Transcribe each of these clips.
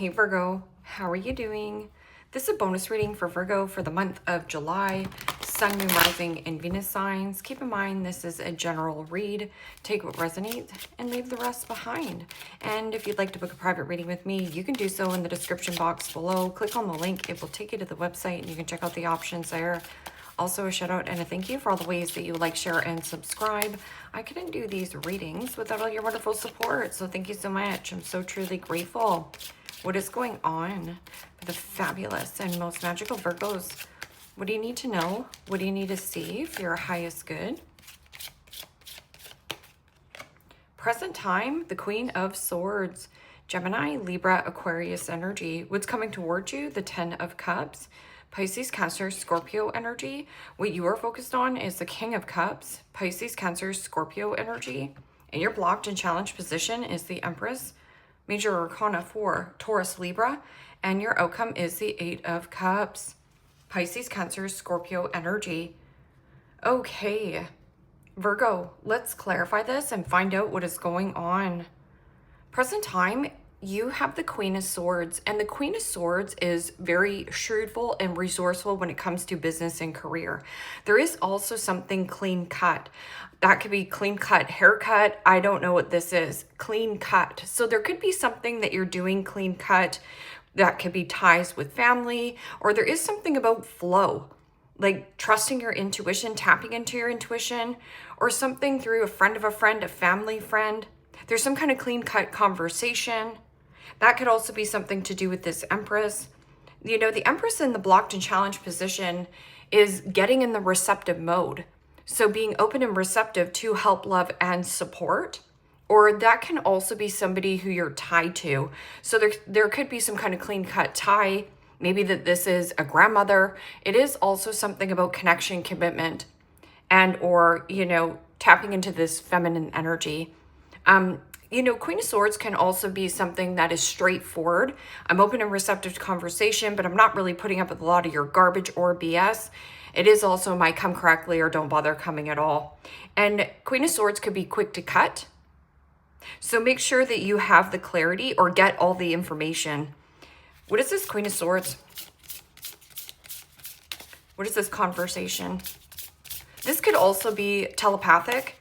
Hey Virgo, how are you doing? This is a bonus reading for Virgo for the month of July. Sun, Moon, Rising, and Venus signs. Keep in mind this is a general read. Take what resonates and leave the rest behind. And if you'd like to book a private reading with me, you can do so in the description box below. Click on the link. It will take you to the website and you can check out the options there. Also, a shout out and a thank you for all the ways that you like, share, and subscribe. I couldn't do these readings without all your wonderful support, so thank you so much. I'm so truly grateful. What is going on for the fabulous and most magical Virgos? What do you need to know? What do you need to see for your highest good? Present time, the Queen of Swords. Gemini, Libra, Aquarius energy. What's coming towards you? The Ten of Cups. Pisces, Cancer, Scorpio energy. What you are focused on is the King of Cups. Pisces, Cancer, Scorpio energy. And your blocked and challenged position is the Empress. Major Arcana 4, Taurus, Libra. And your outcome is the Eight of Cups. Pisces, Cancer, Scorpio energy. Okay, Virgo, let's clarify this and find out what is going on. Present time, you have the Queen of Swords, and the Queen of Swords is very shrewdful and resourceful when it comes to business and career. There is also something clean cut. That could be clean cut haircut. I don't know what this is. Clean cut. So there could be something that you're doing clean cut. That could be ties with family, or there is something about flow, like trusting your intuition, tapping into your intuition, or something through a friend of a friend, a family friend. There's some kind of clean cut conversation. That could also be something to do with this Empress. You know, the Empress in the blocked and challenged position is getting in the receptive mode. So being open and receptive to help, love, and support. Or that can also be somebody who you're tied to. So there could be some kind of clean cut tie. Maybe that this is a grandmother. It is also something about connection, commitment, and or, you know, tapping into this feminine energy. You know, Queen of Swords can also be something that is straightforward. I'm open and receptive to conversation, but I'm not really putting up with a lot of your garbage or BS. It is also my come correctly or don't bother coming at all. And Queen of Swords could be quick to cut. So make sure that you have the clarity or get all the information. What is this Queen of Swords? What is this conversation? This could also be telepathic.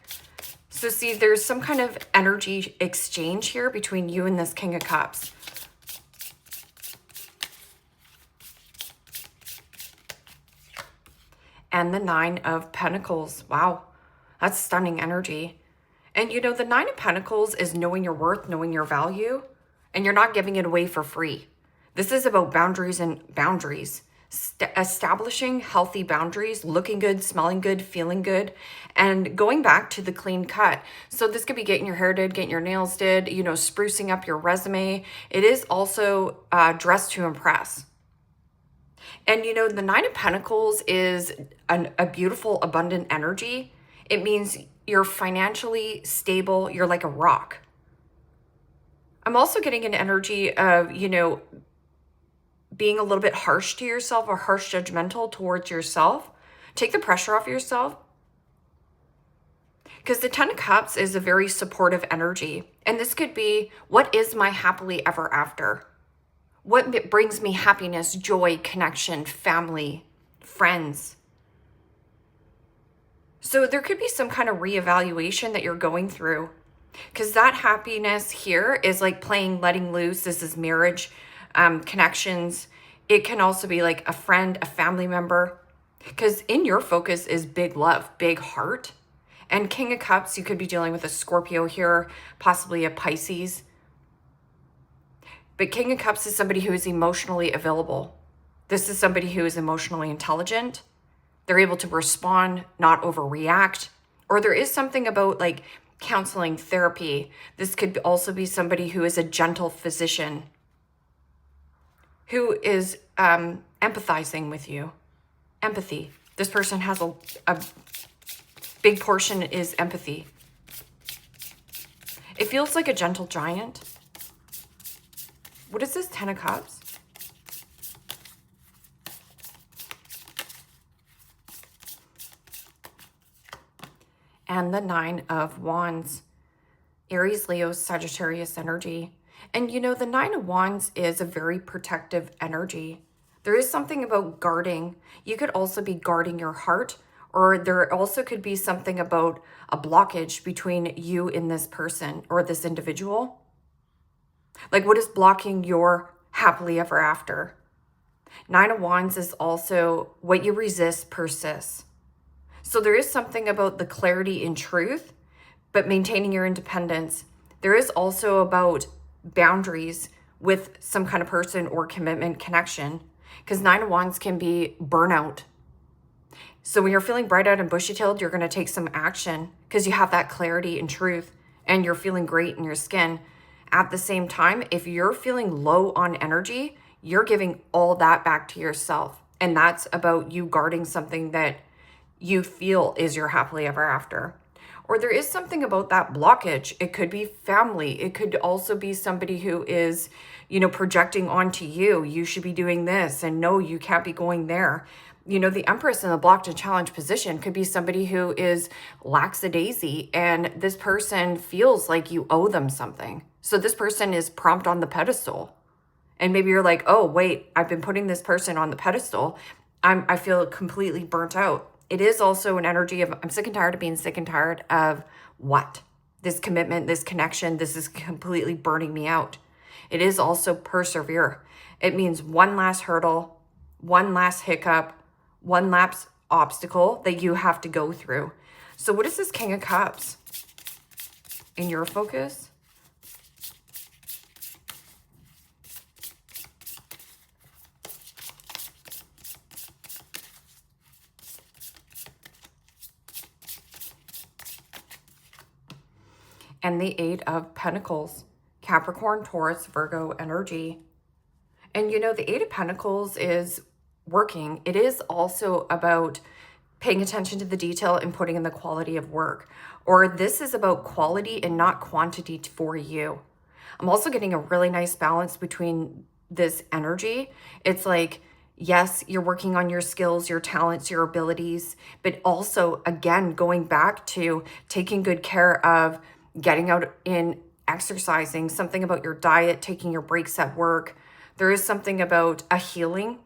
So see, there's some kind of energy exchange here between you and this King of Cups. And the Nine of Pentacles. Wow, that's stunning energy. And you know, the Nine of Pentacles is knowing your worth, knowing your value, and you're not giving it away for free. This is about boundaries and boundaries. Establishing healthy boundaries, looking good, smelling good, feeling good, and going back to the clean cut. So this could be getting your hair did, getting your nails did, you know, sprucing up your resume. It is also dressed to impress. And you know, the Nine of Pentacles is a beautiful, abundant energy. It means you're financially stable. You're like a rock. I'm also getting an energy of, you know, being a little bit harsh to yourself or harsh judgmental towards yourself. Take the pressure off yourself. Because the Ten of Cups is a very supportive energy. And this could be, what is my happily ever after? What brings me happiness, joy, connection, family, friends? So there could be some kind of reevaluation that you're going through. Because that happiness here is like playing, letting loose. This is marriage, connections. It can also be like a friend, a family member. Because in your focus is big love, big heart. And King of Cups, you could be dealing with a Scorpio here, possibly a Pisces. But King of Cups is somebody who is emotionally available. This is somebody who is emotionally intelligent. They're able to respond, not overreact. Or there is something about like counseling, therapy. This could also be somebody who is a gentle physician, who is empathizing with you. Empathy. This person has a big portion is empathy. It feels like a gentle giant. What is this Ten of Cups? And the Nine of Wands. Aries, Leo, Sagittarius energy. And you know, the Nine of Wands is a very protective energy. There is something about guarding. You could also be guarding your heart, or there also could be something about a blockage between you and this person or this individual. Like, what is blocking your happily ever after? Nine of Wands is also what you resist persists. So there is something about the clarity in truth, but maintaining your independence. There is also about boundaries with some kind of person or commitment connection, because Nine of Wands can be burnout. So when you're feeling bright-eyed and bushy-tailed, you're going to take some action because you have that clarity and truth and you're feeling great in your skin. At the same time, if you're feeling low on energy, you're giving all that back to yourself. And that's about you guarding something that you feel is your happily ever after. Or there is something about that blockage. It could be family. It could also be somebody who is, projecting onto you. You should be doing this, and no, you can't be going there. The Empress in the blocked and challenged position could be somebody who is lackadaisy, and this person feels like you owe them something. So this person is prompt on the pedestal. And maybe you're like, oh, wait, I've been putting this person on the pedestal. I feel completely burnt out. It is also an energy of, I'm sick and tired of being sick and tired of what? This commitment, this connection, this is completely burning me out. It is also persevere. It means one last hurdle, one last hiccup, one last obstacle that you have to go through. So what is this King of Cups in your focus? And the Eight of Pentacles, Capricorn, Taurus, Virgo energy. And the Eight of Pentacles is working. It is also about paying attention to the detail and putting in the quality of work. Or this is about quality and not quantity for you. I'm also getting a really nice balance between this energy. It's like, yes, you're working on your skills, your talents, your abilities, but also, again, going back to taking good care of getting out and exercising, something about your diet, taking your breaks at work. There is something about a healing.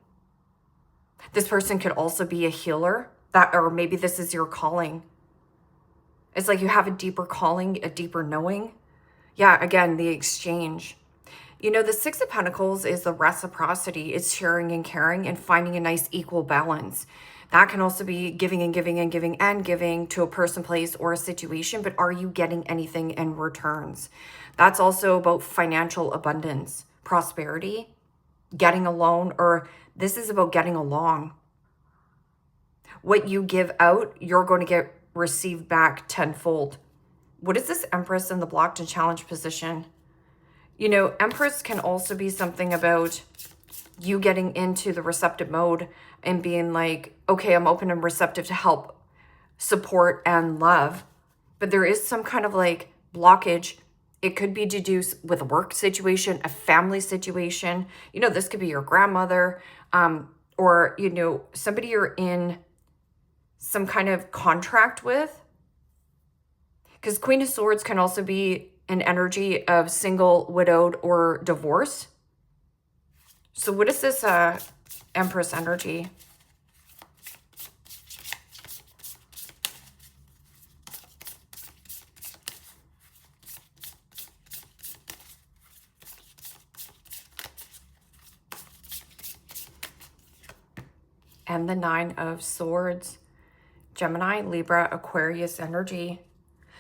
This person could also be a healer, or maybe this is your calling. It's like you have a deeper calling, a deeper knowing. Yeah, again, the exchange. The Six of Pentacles is the reciprocity. It's sharing and caring and finding a nice equal balance. That can also be giving and giving and giving and giving to a person, place, or a situation, but are you getting anything in returns? That's also about financial abundance, prosperity, getting a loan, or this is about getting along. What you give out, you're going to get received back tenfold. What is this Empress in the blocked and challenged position? Empress can also be something about you getting into the receptive mode and being like, okay, I'm open and receptive to help, support, and love. But there is some kind of like blockage. It could be deduced with a work situation, a family situation. This could be your grandmother, or, somebody you're in some kind of contract with. Because Queen of Swords can also be an energy of single, widowed, or divorce. So what is this Empress energy? And the Nine of Swords, Gemini, Libra, Aquarius energy.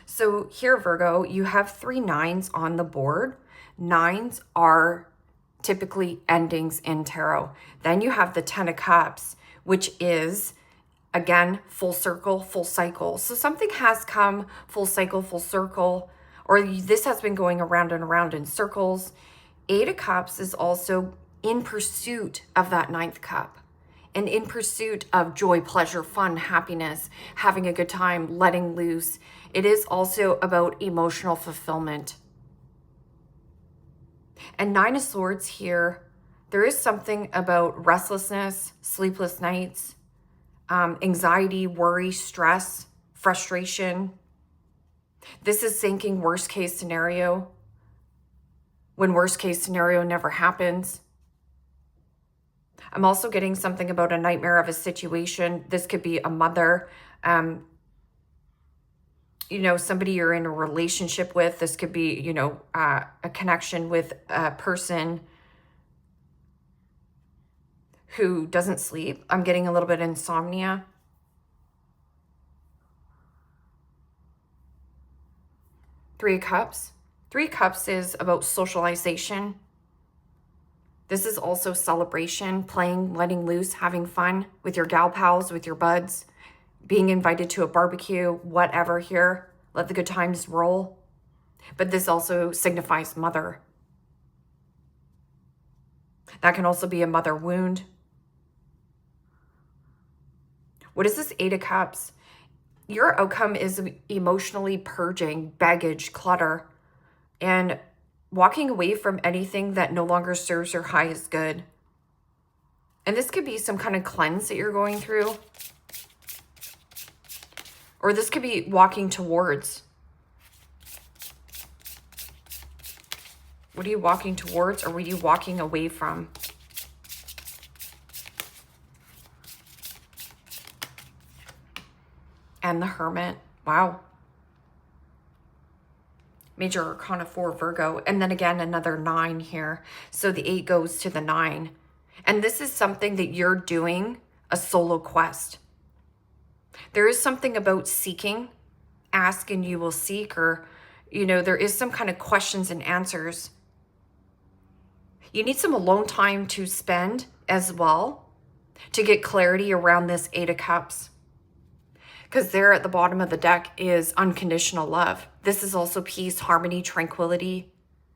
So here, Virgo, you have 3 nines on the board. Nines are typically endings in tarot. Then you have the 10 of Cups, which is, again, full circle, full cycle. So something has come full cycle, full circle, or this has been going around and around in circles. 8 of Cups is also in pursuit of that 9th cup and in pursuit of joy, pleasure, fun, happiness, having a good time, letting loose. It is also about emotional fulfillment. And 9 of Swords here, there is something about restlessness, sleepless nights, anxiety, worry, stress, frustration. This is thinking worst case scenario. when worst case scenario never happens. I'm also getting something about a nightmare of a situation. This could be a mother, you know, somebody you're in a relationship with. This could be, you know, a connection with a person who doesn't sleep. I'm getting a little bit of insomnia. Three of Cups. Three Cups is about socialization. This is also celebration, playing, letting loose, having fun with your gal pals, with your buds, being invited to a barbecue, whatever here. Let the good times roll. But this also signifies mother. That can also be a mother wound. What is this Eight of Cups? Your outcome is emotionally purging, baggage, clutter, and walking away from anything that no longer serves your highest good. And this could be some kind of cleanse that you're going through. Or this could be walking towards. What are you walking towards, or were you walking away from? And the Hermit. Wow. Major Arcana 4, Virgo. And then again, another 9 here. So the 8 goes to the 9. And this is something that you're doing, a solo quest. There is something about seeking. Ask and you will seek. Or, you know, there is some kind of questions and answers. You need some alone time to spend as well to get clarity around this Eight of Cups. Because there at the bottom of the deck is unconditional love. This is also peace, harmony, tranquility,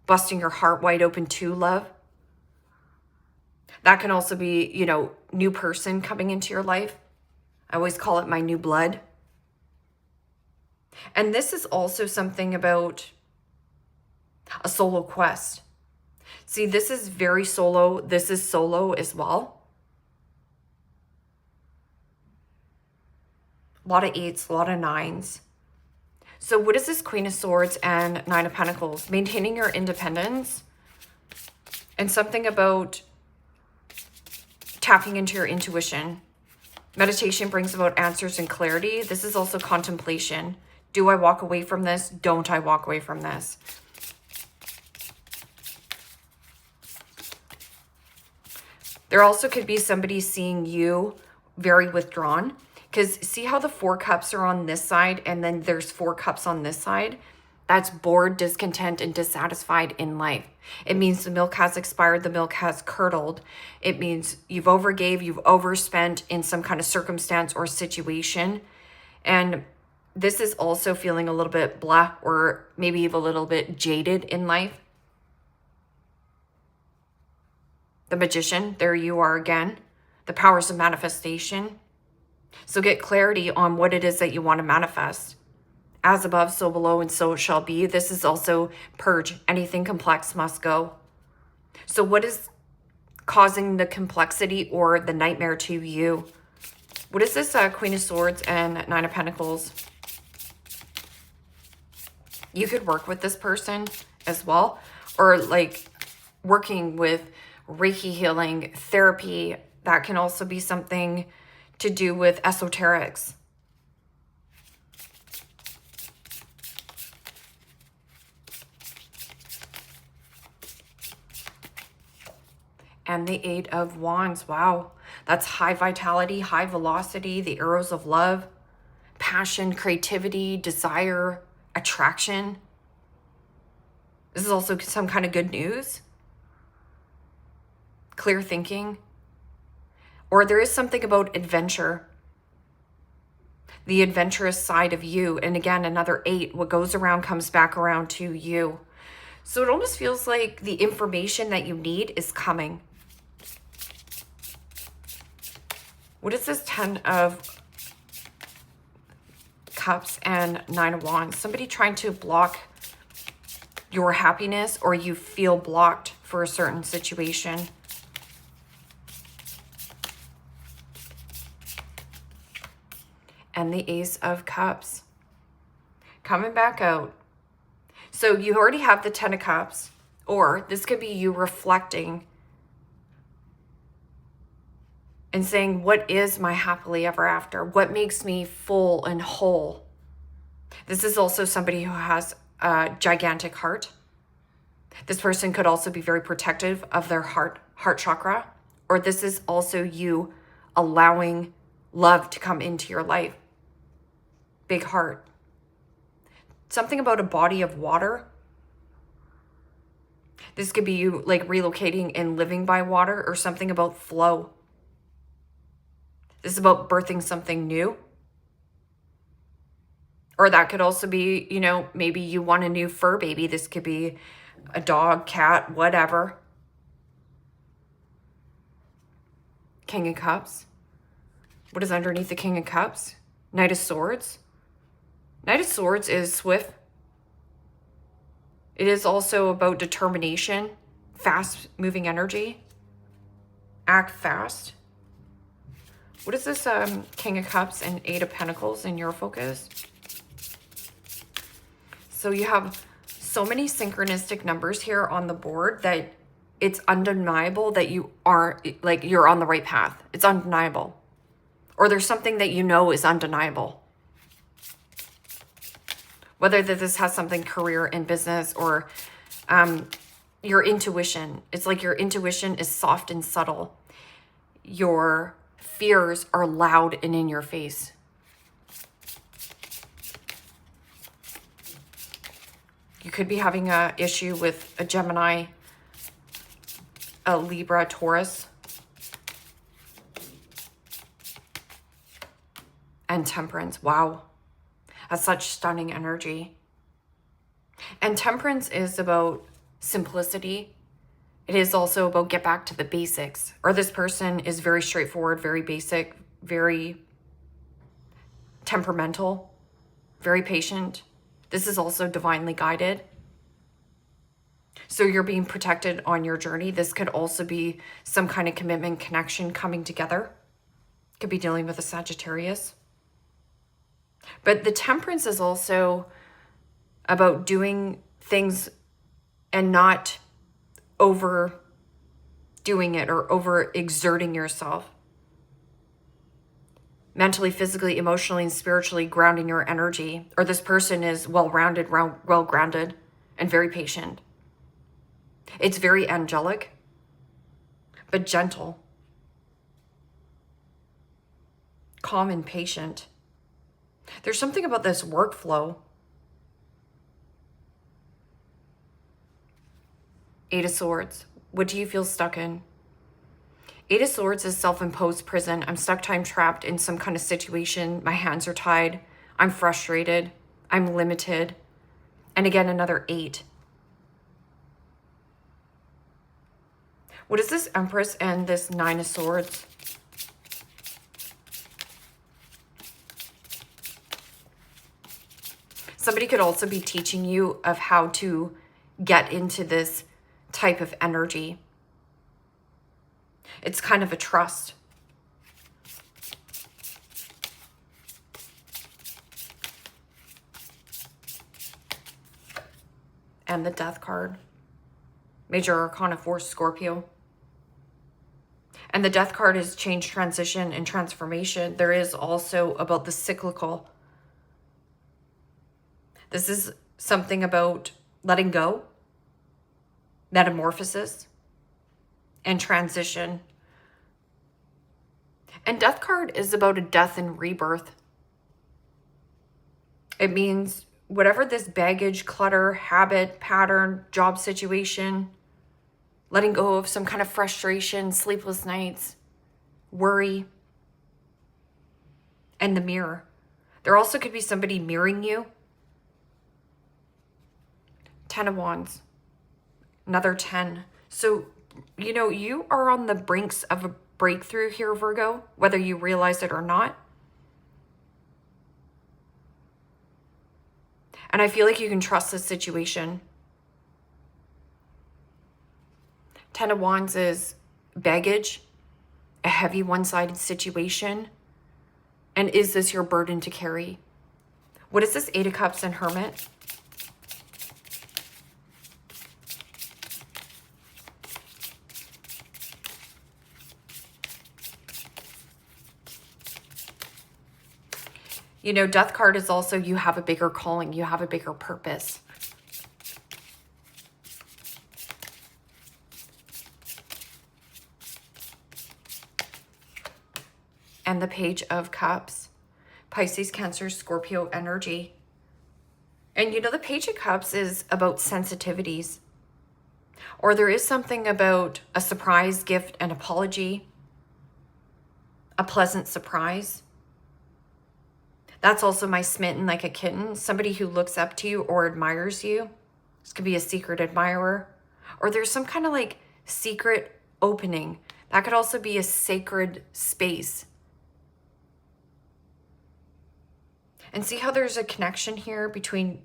busting your heart wide open to love. That can also be, you know, new person coming into your life. I always call it my new blood. And this is also something about a solo quest. See, this is very solo. This is solo as well. A lot of 8s, a lot of 9s. So what is this Queen of Swords and 9 of Pentacles? Maintaining your independence and something about tapping into your intuition. Meditation brings about answers and clarity. This is also contemplation. Do I walk away from this? Don't I walk away from this? There also could be somebody seeing you very withdrawn. Because see how the 4 cups are on this side and then there's 4 cups on this side? That's bored, discontent, and dissatisfied in life. It means the milk has expired, the milk has curdled. It means you've overgave, you've overspent in some kind of circumstance or situation. And this is also feeling a little bit blah or maybe even a little bit jaded in life. The Magician, there you are again. The powers of manifestation. So get clarity on what it is that you want to manifest. As above, so below, and so it shall be. This is also purge. Anything complex must go. So what is causing the complexity or the nightmare to you? What is this Queen of Swords and 9 of Pentacles? You could work with this person as well. Or like working with Reiki healing, therapy. That can also be something to do with esoterics. And the 8 of Wands. Wow. That's high vitality, high velocity, the arrows of love, passion, creativity, desire, attraction. This is also some kind of good news. Clear thinking. Or there is something about adventure. The adventurous side of you. And again, another 8. What goes around comes back around to you. So it almost feels like the information that you need is coming. What is this 10 of Cups and 9 of Wands? Somebody trying to block your happiness, or you feel blocked for a certain situation. And the Ace of Cups coming back out. So you already have the 10 of Cups, Or this could be you reflecting and saying, what is my happily ever after? What makes me full and whole? This is also somebody who has a gigantic heart. This person could also be very protective of their heart chakra. Or this is also you allowing love to come into your life. Big heart. Something about a body of water. This could be you like relocating and living by water, or something about flow. This is about birthing something new. Or that could also be, you know, maybe you want a new fur baby. This could be a dog, cat, whatever. King of Cups. What is underneath the King of Cups? Knight of Swords. Knight of Swords is swift. It is also about determination, fast-moving energy. Act fast. What is this King of Cups and Eight of Pentacles in your focus? So you have so many synchronistic numbers here on the board that it's undeniable that you are, like, you're on the right path. It's undeniable. Or there's something that you know is undeniable. Whether that this has something career and business, or your intuition. It's like your intuition is soft and subtle. Your fears are loud and in your face. You could be having an issue with a Gemini, a Libra, Taurus, and Temperance. Wow. That's such stunning energy. And Temperance is about simplicity. It is also about get back to the basics. Or this person is very straightforward, very basic, very temperamental, very patient. This is also divinely guided. So you're being protected on your journey. This could also be some kind of commitment, connection coming together. Could be dealing with a Sagittarius. But the Temperance is also about doing things and not overdoing it or over exerting yourself. Mentally, physically, emotionally, and spiritually grounding your energy. Or this person is well-rounded, well-grounded, and very patient. It's very angelic, but gentle. Calm and patient. There's something about this workflow. Eight of Swords. What do you feel stuck in? Eight of Swords is self-imposed prison. I'm stuck, time trapped in some kind of situation. My hands are tied. I'm frustrated. I'm limited. And again, another 8. What is this Empress and this 9 of Swords? Somebody could also be teaching you of how to get into this type of energy. It's kind of a trust. And the Death card. Major Arcana 4, Scorpio. And the Death card is change, transition, and transformation. There is also about the cyclical. This is something about letting go, metamorphosis, and transition. And Death card is about a death and rebirth. It means whatever this baggage, clutter, habit, pattern, job situation, letting go of some kind of frustration, sleepless nights, worry, and the mirror. There also could be somebody mirroring you. 10 of Wands, another 10. So, you know, you are on the brinks of a breakthrough here, Virgo, whether you realize it or not. And I feel like you can trust this situation. 10 of Wands is baggage, a heavy one-sided situation. And is this your burden to carry? What is this 8 of Cups and Hermit? You know, Death card is also you have a bigger calling. You have a bigger purpose. And the Page of Cups. Pisces, Cancer, Scorpio energy. And you know, the Page of Cups is about sensitivities. Or there is something about a surprise gift, an apology, a pleasant surprise. That's also my smitten like a kitten. Somebody who looks up to you or admires you. This could be a secret admirer. Or there's some kind of like secret opening. That could also be a sacred space. And see how there's a connection here between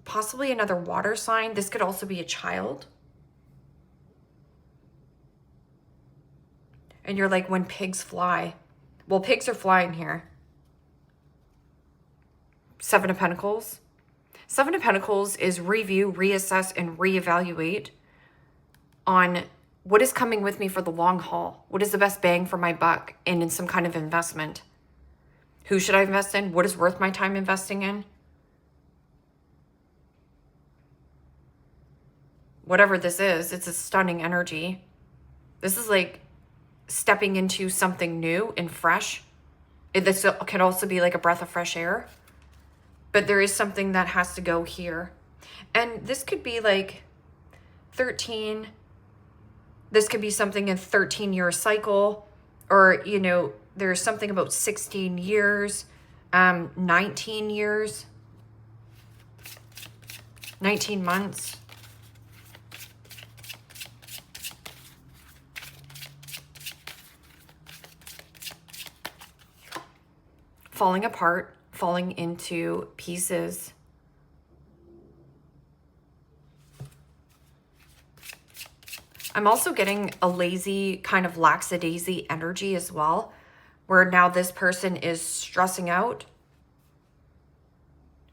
possibly another water sign. This could also be a child. And you're like, when pigs fly. Well, pigs are flying here. Seven of Pentacles. Seven of Pentacles is review, reassess, and reevaluate on what is coming with me for the long haul. What is the best bang for my buck and in some kind of investment? Who should I invest in? What is worth my time investing in? Whatever this is, it's a stunning energy. This is like stepping into something new and fresh. This could also be like a breath of fresh air. But there is something that has to go here. And this could be like 13. This could be something in 13-year cycle. Or, you know, there's something about 16 years, 19 years, 19 months. Falling apart, falling into pieces. I'm also getting a lazy kind of lackadaisy energy as well, where now this person is stressing out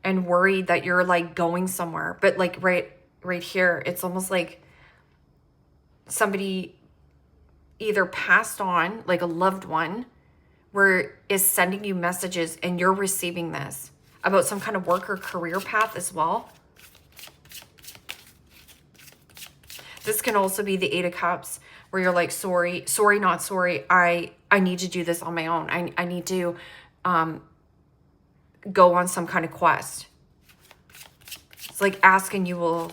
and worried that you're like going somewhere. But like right here, it's almost like somebody either passed on, like a loved one, where is sending you messages and you're receiving this about some kind of work or career path as well. This can also be the Eight of Cups, where you're like, sorry, not sorry. I need to do this on my own. I need to go on some kind of quest. It's like ask and you will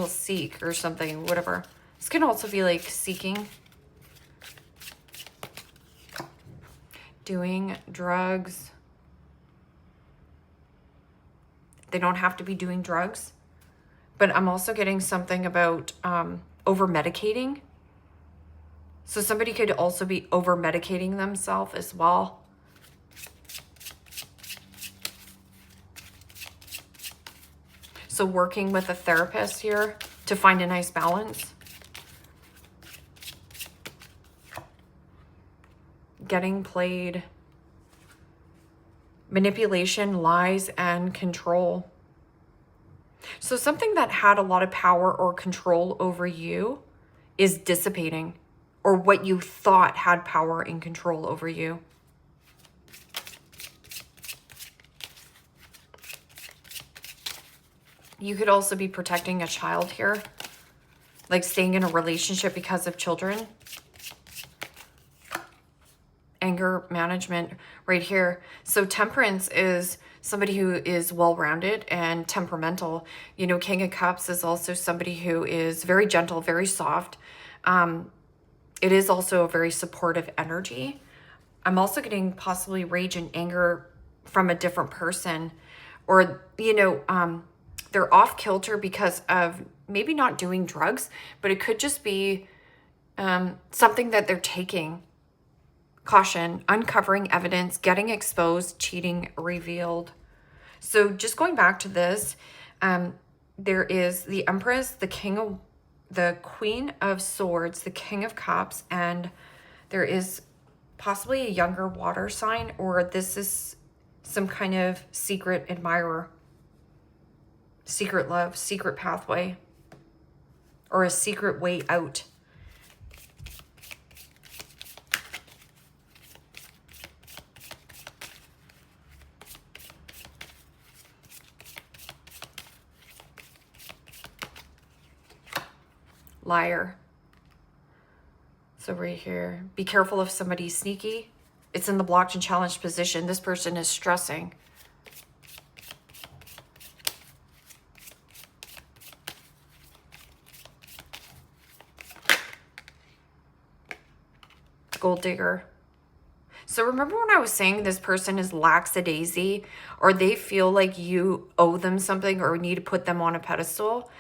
seek or something, whatever. This can also be like seeking. Doing drugs. They don't have to be doing drugs. But I'm also getting something about over-medicating. So somebody could also be over-medicating themselves as well. So working with a therapist here to find a nice balance. Getting played. Manipulation, lies, and control. So something that had a lot of power or control over you is dissipating, or what you thought had power and control over you. You could also be protecting a child here, like staying in a relationship because of children. Anger management right here. So Temperance is somebody who is well-rounded and temperamental. You know, King of Cups is also somebody who is very gentle, very soft. It is also a very supportive energy. I'm also getting possibly rage and anger from a different person, or, you know, they're off kilter because of maybe not doing drugs, but it could just be something that they're taking. Caution, uncovering evidence, getting exposed, cheating revealed. So just going back to this, there is the Empress, the Queen of Swords, the King of Cups, and there is possibly a younger water sign, or this is some kind of secret admirer, secret love, secret pathway, or a secret way out. liar. So right here, be careful if somebody's sneaky. It's in the blocked and challenged position. This person is stressing. Gold digger. So remember when I was saying this person is lackadaisy, or they feel like you owe them something or need to put them on a pedestal?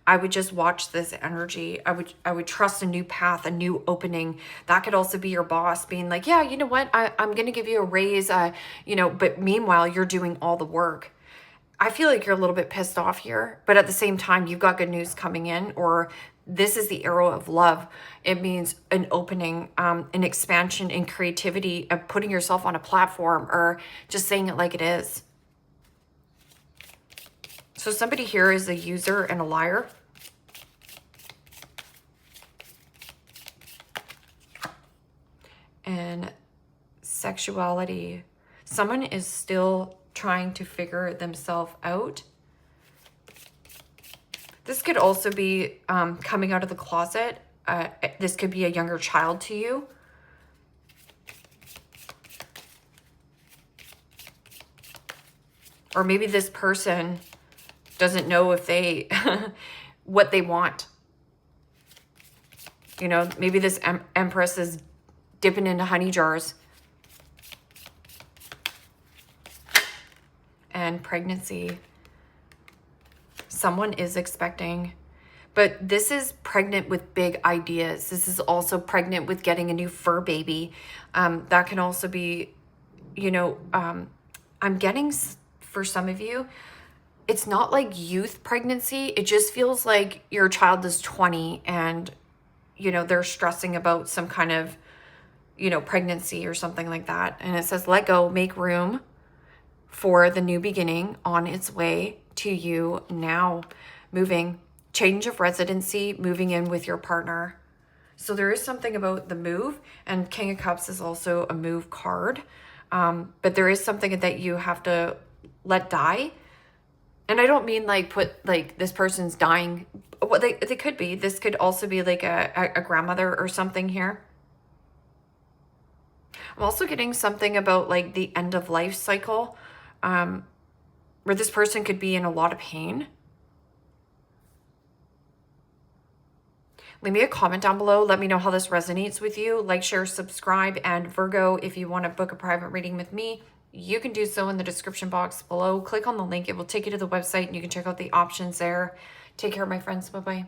I would just watch this energy. I would trust a new path, a new opening. That could also be your boss being like, yeah, you know what? I'm going to give you a raise, you know, but meanwhile, you're doing all the work. I feel like you're a little bit pissed off here, but at the same time, you've got good news coming in, or this is the arrow of love. It means an opening, an expansion in creativity of putting yourself on a platform, or just saying it like it is. So somebody here is a user and a liar. And sexuality. Someone is still trying to figure themselves out. This could also be coming out of the closet. This could be a younger child to you. Or maybe this person doesn't know if they, what they want. You know, maybe this Empress is dipping into honey jars. And pregnancy. Someone is expecting, but this is pregnant with big ideas. This is also pregnant with getting a new fur baby. That can also be, you know, I'm getting, for some of you, it's not like youth pregnancy. It just feels like your child is 20 and, you know, they're stressing about some kind of, you know, pregnancy or something like that. And it says, let go, make room for the new beginning on its way to you now. Moving, change of residency, moving in with your partner. So there is something about the move, and King of Cups is also a move card. But there is something that you have to let die. And I don't mean like put like this person's dying. What they could be. This could also be like a grandmother or something here. I'm also getting something about like the end of life cycle, where this person could be in a lot of pain. Leave me a comment down below. Let me know how this resonates with you. Like, share, subscribe, and Virgo, if you want to book a private reading with me, you can do so in the description box below. Click on the link. It will take you to the website and you can check out the options there. Take care, my friends. Bye-bye.